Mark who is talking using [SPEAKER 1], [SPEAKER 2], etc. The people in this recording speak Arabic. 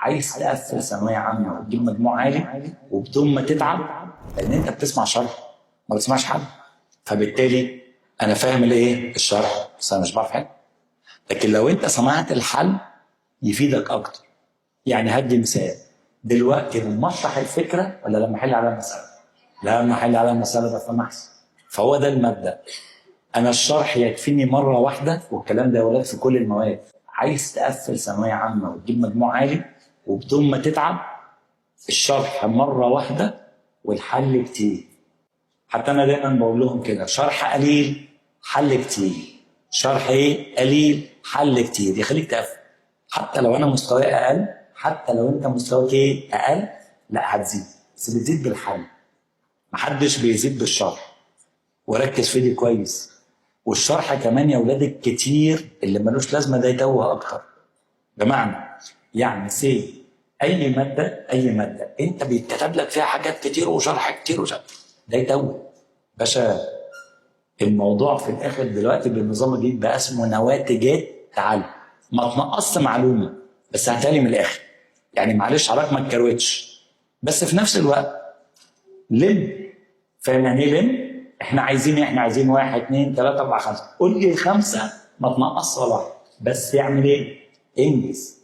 [SPEAKER 1] عايز تقفل ثانويه عامه وتجيب مجموع عالي وبدون ما تتعب، لان انت بتسمع شرح ما بتسمعش حد. فبالتالي انا فاهم الايه الشرح بس انا مش بعرف حاجه. لكن لو انت سمعت الحل يفيدك اكتر. يعني هدي مثال دلوقتي، لما اشرح الفكره ولا لما احل عليها مساله؟ لما احل عليها مساله بفهم احسن. فهو ده المبدا. انا الشرح يكفيني مره واحده، والكلام ده يا ولاد في كل المواد. عايز تقفل ثانويه عامه وتجيب مجموع عالي وبدون ما تتعب، الشرح مره واحده والحل كتير. حتى انا دايما بقول لهم كده: شرح قليل حل كتير. شرح ايه؟ قليل حل كتير. يخليك تقفل. حتى لو انا مستواي اقل، حتى لو انت مستواك ايه اقل، لا هتزيد، بس بتزيد بالحل. محدش بيزيد بالشرح. وركز في دي كويس. والشرح كمان يا ولاد الكتير اللي ملوش لازمه ده يتوه اكتر. بمعنى يعني اي ماده انت بيتكتب لك فيها حاجات كتير وشرح كتير ده يتوه باشا. الموضوع في الاخر دلوقتي بالنظام الجديد بقى اسمه نواتجات تعلم. ما تنقصش معلومه بس هاتها لي من الاخر. يعني معلش حضرتك ما تكروتش، بس في نفس الوقت لم. فاهم يعني ايه لم؟ احنا عايزين 1 2 3 4 5. قول لي 5 ما تنقصش ولا واحد، بس يعمل ايه؟ انجز.